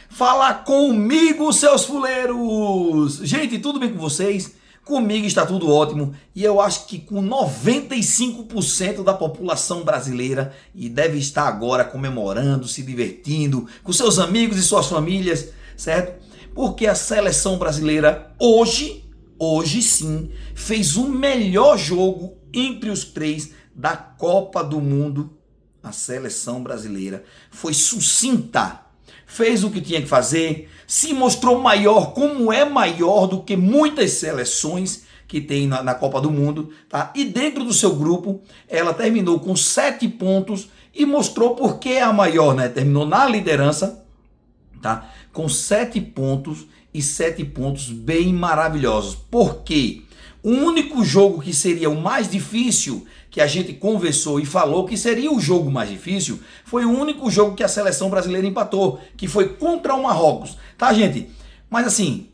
Fala comigo, seus fuleiros! Gente, tudo bem com vocês? Comigo está tudo ótimo e eu acho que com 95% da população brasileira e deve estar agora comemorando, se divertindo com seus amigos e suas famílias, certo? Porque a seleção brasileira hoje sim, fez o melhor jogo entre os três da Copa do Mundo. A seleção brasileira foi sucinta, fez o que tinha que fazer, se mostrou maior, como é maior do que muitas seleções que tem na Copa do Mundo, tá? E dentro do seu grupo, ela terminou com 7 pontos e mostrou por que é a maior, né? Terminou na liderança, tá? Com 7 pontos e 7 pontos bem maravilhosos. Por quê? O único jogo que seria o mais difícil, que a gente conversou e falou que seria o jogo mais difícil, foi o único jogo que a seleção brasileira empatou, que foi contra o Marrocos, tá, gente? Mas assim,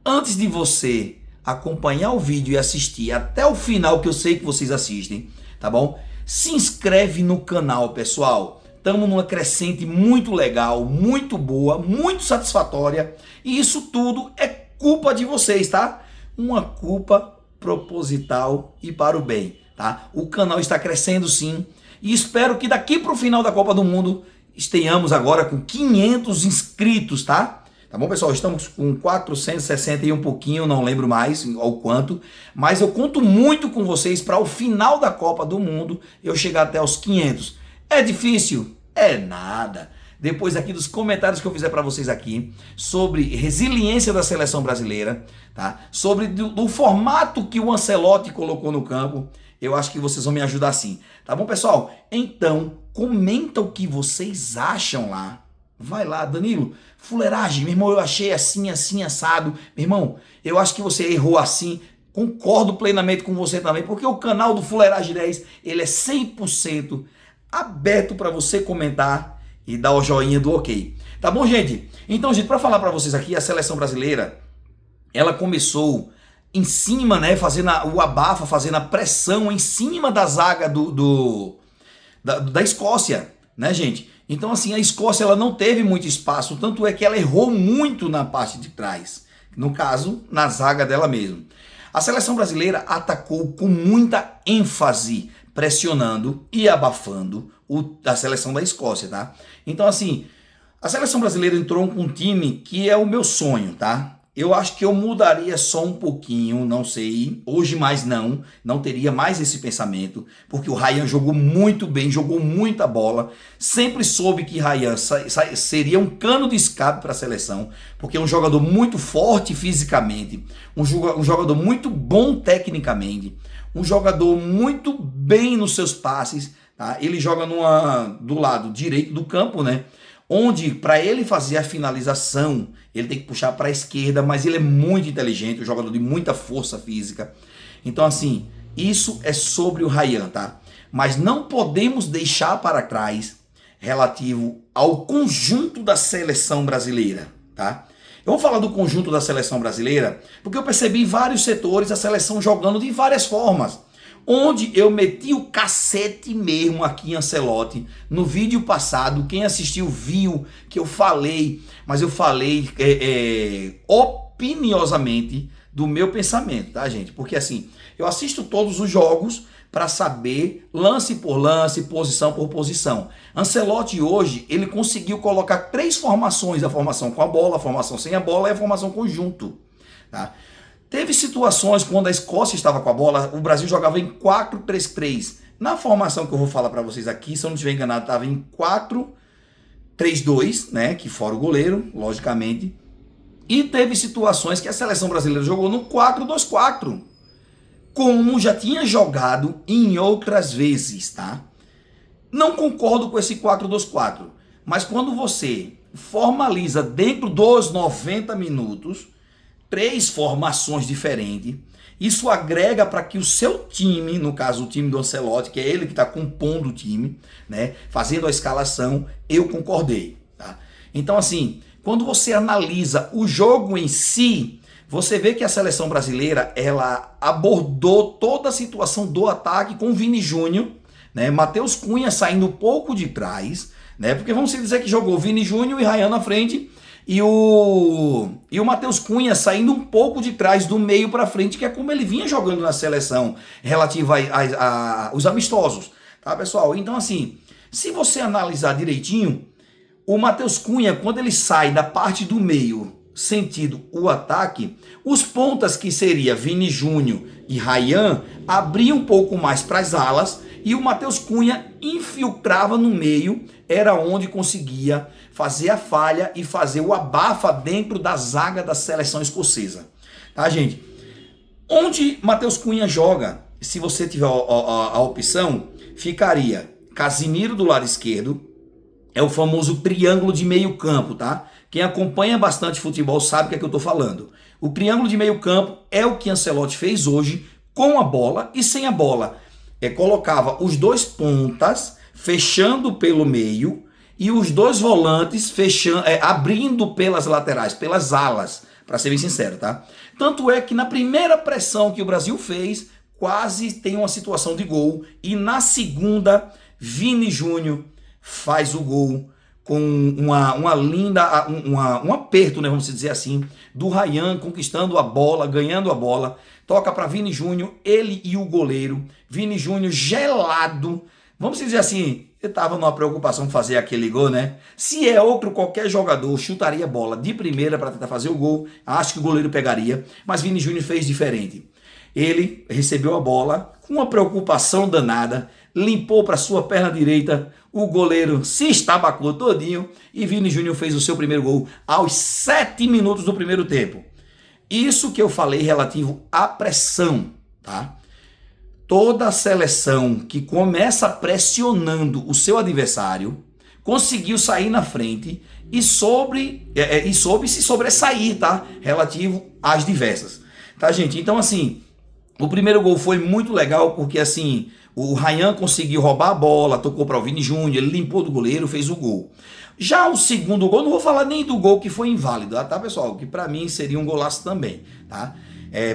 antes de você acompanhar o vídeo e assistir até o final, que eu sei que vocês assistem, tá bom? Se inscreve no canal, pessoal. Estamos numa crescente muito legal, muito boa, muito satisfatória, e isso tudo é culpa de vocês, tá? Uma culpa proposital e para o bem, tá? O canal está crescendo sim e espero que daqui para o final da Copa do Mundo estejamos agora com 500 inscritos, tá? Tá bom, pessoal? Estamos com 460 e um pouquinho, não lembro mais ao quanto, mas eu conto muito com vocês para o final da Copa do Mundo eu chegar até os 500. É difícil? É nada. Depois aqui dos comentários que eu fizer para vocês aqui sobre resiliência da seleção brasileira, tá? Sobre do formato que o Ancelotti colocou no campo, eu acho que vocês vão me ajudar sim. Tá bom, pessoal? Então, comenta o que vocês acham lá. Vai lá, Danilo, fuleiragem, meu irmão, eu achei assim, assim, assado. Meu irmão, eu acho que você errou assim. Concordo plenamente com você também, porque o canal do Fuleiragem 10, ele é 100% aberto para você comentar e dar o joinha do ok. Tá bom, gente? Então, gente, para falar para vocês aqui, a seleção brasileira, ela começou em cima, né, fazendo o abafa, fazendo a pressão em cima da zaga da Escócia, né, gente? Então, assim, a Escócia, ela não teve muito espaço, tanto é que ela errou muito na parte de trás. No caso, na zaga dela mesmo. A seleção brasileira atacou com muita ênfase, pressionando e abafando a seleção da Escócia, tá? Então, assim, a seleção brasileira entrou com um time que é o meu sonho, tá? Eu acho que eu mudaria só um pouquinho, não sei, hoje mais não teria mais esse pensamento, porque o Ryan jogou muito bem, jogou muita bola, sempre soube que Ryan seria um cano de escape para a seleção, porque é um jogador muito forte fisicamente, um jogador muito bom tecnicamente, um jogador muito bem nos seus passes, tá? Ele joga do lado direito do campo, né? Onde para ele fazer a finalização, ele tem que puxar para a esquerda, mas ele é muito inteligente, um jogador de muita força física. Então, assim, isso é sobre o Ryan, tá? Mas não podemos deixar para trás relativo ao conjunto da seleção brasileira, tá? Eu vou falar do conjunto da seleção brasileira porque eu percebi vários setores a seleção jogando de várias formas. Onde eu meti o cacete mesmo aqui em Ancelotti, no vídeo passado, quem assistiu viu que eu falei, mas eu falei opiniosamente do meu pensamento, tá, gente? Porque assim, eu assisto todos os jogos para saber lance por lance, posição por posição. Ancelotti hoje, ele conseguiu colocar 3 formações, a formação com a bola, a formação sem a bola e a formação conjunto, tá? Teve situações quando a Escócia estava com a bola, o Brasil jogava em 4-3-3. Na formação que eu vou falar para vocês aqui, se eu não estiver enganado, estava em 4-3-2, né? Que fora o goleiro, logicamente. E teve situações que a seleção brasileira jogou no 4-2-4, como já tinha jogado em outras vezes, tá? Não concordo com esse 4-2-4, mas quando você formaliza dentro dos 90 minutos 3 formações diferentes, isso agrega para que o seu time, no caso o time do Ancelotti, que é ele que está compondo o time, né, fazendo a escalação, eu concordei, tá? Então, assim, quando você analisa o jogo em si, você vê que a seleção brasileira, ela abordou toda a situação do ataque com o Vini Júnior, né, Matheus Cunha saindo um pouco de trás, né, porque vamos dizer que jogou Vini Júnior e Ryan na frente, E o Matheus Cunha saindo um pouco de trás do meio para frente, que é como ele vinha jogando na seleção relativa aos amistosos, tá, pessoal? Então, assim, se você analisar direitinho, o Matheus Cunha, quando ele sai da parte do meio, sentido o ataque, os pontas que seria Vini Júnior e Ryan abriam um pouco mais para as alas e o Matheus Cunha infiltrava no meio, era onde conseguia fazer a falha e fazer o abafa dentro da zaga da seleção escocesa. Tá, gente? Onde Matheus Cunha joga, se você tiver a opção, ficaria Casimiro do lado esquerdo, é o famoso triângulo de meio campo, tá? Quem acompanha bastante futebol sabe o que é que eu tô falando. O triângulo de meio campo é o que Ancelotti fez hoje com a bola e sem a bola. Colocava os dois pontas fechando pelo meio e os dois volantes fechando, abrindo pelas laterais, pelas alas, para ser bem sincero, tá? Tanto é que na primeira pressão que o Brasil fez, quase tem uma situação de gol e na segunda, Vini Júnior faz o gol com uma linda, um aperto, né, vamos dizer assim, do Ryan conquistando a bola, ganhando a bola, toca para Vini Júnior, ele e o goleiro, Vini Júnior gelado, vamos dizer assim, eu estava numa preocupação de fazer aquele gol, né? Se é outro qualquer jogador, chutaria a bola de primeira para tentar fazer o gol, acho que o goleiro pegaria, mas Vini Júnior fez diferente. Ele recebeu a bola com uma preocupação danada, limpou para sua perna direita, o goleiro se estabacou todinho e Vini Júnior fez o seu primeiro gol aos 7 minutos do primeiro tempo. Isso que eu falei relativo à pressão, tá? Toda a seleção que começa pressionando o seu adversário conseguiu sair na frente e soube se sobressair, tá? Relativo às diversas, tá, gente? Então, assim, o primeiro gol foi muito legal porque, assim, o Ryan conseguiu roubar a bola, tocou para o Vini Júnior, ele limpou do goleiro, fez o gol. Já o segundo gol, não vou falar nem do gol que foi inválido, tá, pessoal? Que para mim seria um golaço também, tá?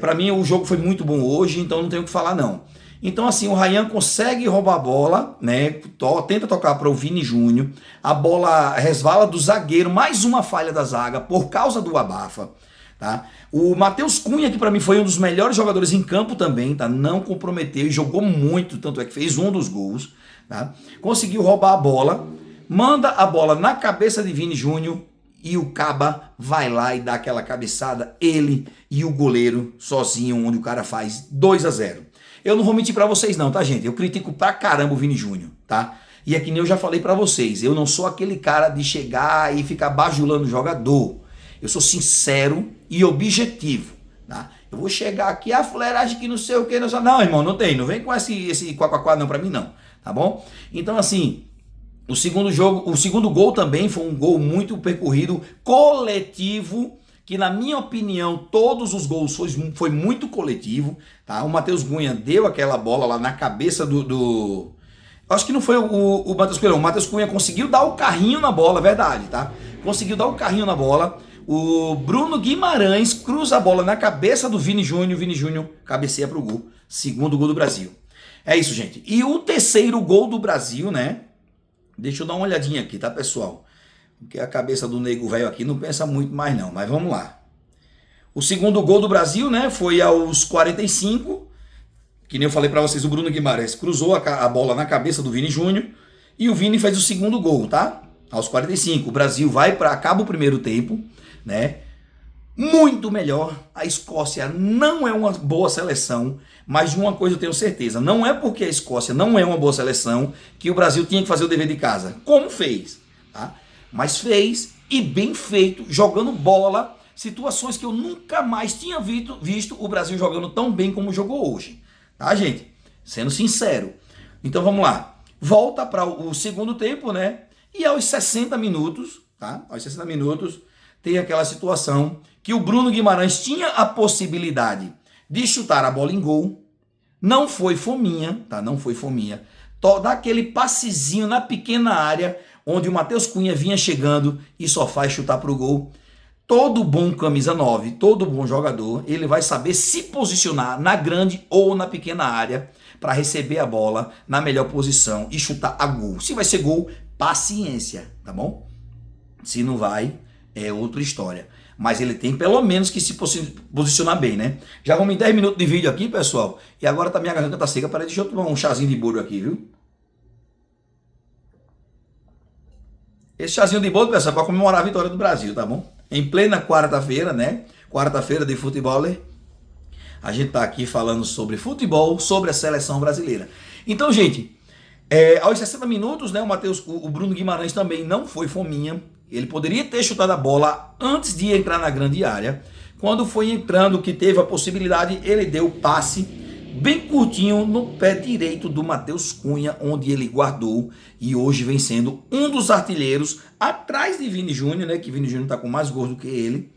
Para mim o jogo foi muito bom hoje, então não tenho o que falar não. Então, assim, o Ryan consegue roubar a bola, né? Tenta tocar para o Vini Júnior, a bola resvala do zagueiro, mais uma falha da zaga por causa do abafa. Tá? O Matheus Cunha, que para mim foi um dos melhores jogadores em campo também, tá? Não comprometeu e jogou muito, tanto é que fez um dos gols, tá? Conseguiu roubar a bola, manda a bola na cabeça de Vini Júnior e o Caba vai lá e dá aquela cabeçada, ele e o goleiro sozinho, onde o cara faz 2-0. Eu não vou mentir para vocês não, tá, gente? Eu critico pra caramba o Vini Júnior, tá? E é que nem eu já falei para vocês, eu não sou aquele cara de chegar e ficar bajulando o jogador. Eu sou sincero e objetivo, tá? Eu vou chegar aqui, a fuleiragem que não sei o que, não, irmão, não tem, não vem com esse quá não pra mim não, tá bom? Então, assim, o segundo gol também foi um gol muito percorrido, coletivo, que na minha opinião, todos os gols foi muito coletivo, tá? O Matheus Cunha deu aquela bola lá na cabeça acho que não foi o Matheus Cunha, não. O Matheus Cunha conseguiu dar o carrinho na bola, verdade, tá? Conseguiu dar o carrinho na bola. O Bruno Guimarães cruza a bola na cabeça do Vini Júnior, o Vini Júnior cabeceia pro gol. Segundo gol do Brasil. É isso, gente. E o terceiro gol do Brasil, né? Deixa eu dar uma olhadinha aqui, tá, pessoal? Porque a cabeça do nego velho aqui não pensa muito mais não, mas vamos lá. O segundo gol do Brasil, né, foi aos 45, que nem eu falei para vocês, o Bruno Guimarães cruzou a bola na cabeça do Vini Júnior e o Vini fez o segundo gol, tá? Aos 45. O Brasil acaba o primeiro tempo, né? Muito melhor. A Escócia não é uma boa seleção, mas de uma coisa eu tenho certeza, não é porque a Escócia não é uma boa seleção que o Brasil tinha que fazer o dever de casa, como fez, tá? Mas fez e bem feito, jogando bola, situações que eu nunca mais tinha visto o Brasil jogando tão bem como jogou hoje, tá, gente? Sendo sincero. Então vamos lá, volta para o segundo tempo, né? E aos 60 minutos, tá? Aos 60 minutos tem aquela situação que o Bruno Guimarães tinha a possibilidade de chutar a bola em gol, não foi fominha, tá? Não foi fominha. Dá aquele passezinho na pequena área, onde o Matheus Cunha vinha chegando e só faz chutar pro gol. Todo bom camisa 9, todo bom jogador, ele vai saber se posicionar na grande ou na pequena área para receber a bola na melhor posição e chutar a gol. Se vai ser gol, paciência, tá bom? Se não vai, é outra história. Mas ele tem pelo menos que se posicionar bem, né? Já vamos em 10 minutos de vídeo aqui, pessoal. E agora tá minha garganta tá seca. Peraí, deixa eu tomar um chazinho de boldo aqui, viu? Esse chazinho de boldo, pessoal, é para comemorar a vitória do Brasil, tá bom? Em plena quarta-feira, né? Quarta-feira de futebol, a gente tá aqui falando sobre futebol, sobre a seleção brasileira. Então, gente, aos 60 minutos, né, o Bruno Guimarães também não foi fominha. Ele poderia ter chutado a bola antes de entrar na grande área. Quando foi entrando, que teve a possibilidade, ele deu o passe bem curtinho no pé direito do Matheus Cunha, onde ele guardou e hoje vem sendo um dos artilheiros atrás de Vini Júnior, né, que Vini Júnior está com mais gols do que ele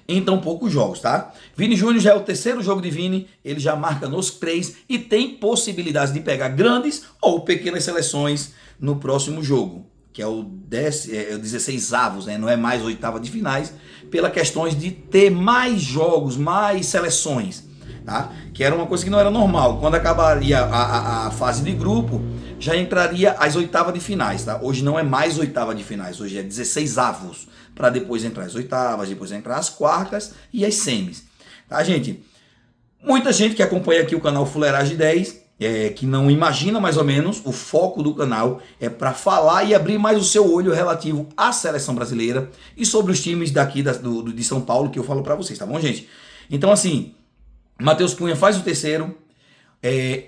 em tão poucos jogos, tá? Vini Júnior já é o terceiro jogo de Vini, ele já marca nos 3 e tem possibilidade de pegar grandes ou pequenas seleções no próximo jogo, que é o 16avos, né? Não é mais oitava de finais, pela questões de ter mais jogos, mais seleções, tá? Que era uma coisa que não era normal. Quando acabaria a fase de grupo, já entraria as oitavas de finais, tá? Hoje não é mais oitava de finais, hoje é 16avos, para depois entrar as oitavas, depois entrar as quartas e as semis, tá, gente? Muita gente que acompanha aqui o canal Fuleiragem 10, que não imagina mais ou menos, o foco do canal é para falar e abrir mais o seu olho relativo à seleção brasileira e sobre os times daqui de São Paulo que eu falo para vocês, tá bom, gente? Então, assim, Matheus Cunha faz o terceiro,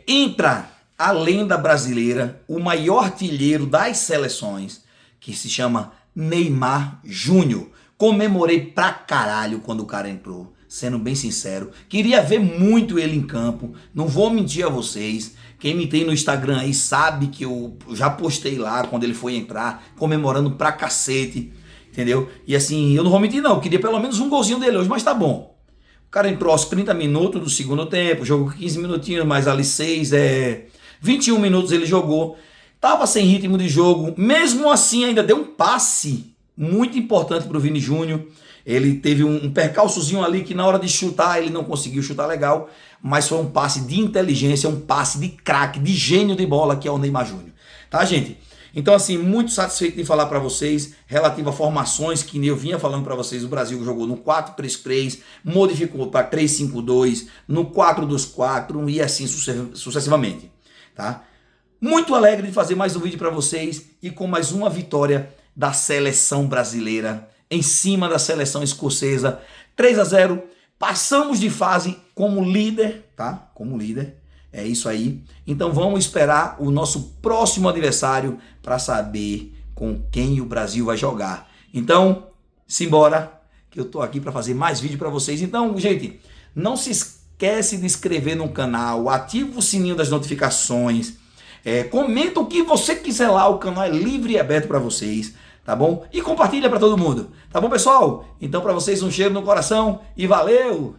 entra a lenda brasileira, o maior artilheiro das seleções, que se chama Neymar Júnior. Comemorei pra caralho quando o cara entrou, sendo bem sincero. Queria ver muito ele em campo, não vou mentir a vocês. Quem me tem no Instagram aí sabe que eu já postei lá quando ele foi entrar, comemorando pra cacete, entendeu? E assim, eu não vou mentir não, eu queria pelo menos um golzinho dele hoje, mas tá bom. O cara entrou aos 30 minutos do segundo tempo, jogou 15 minutinhos, mais ali 21 minutos ele jogou. Tava sem ritmo de jogo, mesmo assim ainda deu um passe muito importante para o Vini Júnior. Ele teve um percalçozinho ali que na hora de chutar ele não conseguiu chutar legal, mas foi um passe de inteligência, um passe de craque, de gênio de bola que é o Neymar Júnior. Tá, gente? Então, assim, muito satisfeito de falar para vocês relativo a formações que eu vinha falando para vocês. O Brasil jogou no 4-3-3, modificou para 3-5-2, no 4-2-4 e assim sucessivamente, tá? Muito alegre de fazer mais um vídeo para vocês e com mais uma vitória da seleção brasileira em cima da seleção escocesa. 3-0, passamos de fase como líder, tá? Como líder, é isso aí. Então vamos esperar o nosso próximo adversário para saber com quem o Brasil vai jogar. Então, simbora, que eu tô aqui para fazer mais vídeo para vocês. Então, gente, não se esquece de inscrever no canal, ativa o sininho das notificações. Comenta o que você quiser lá, o canal é livre e aberto para vocês, tá bom? E compartilha para todo mundo, tá bom, pessoal? Então para vocês um cheiro no coração e valeu!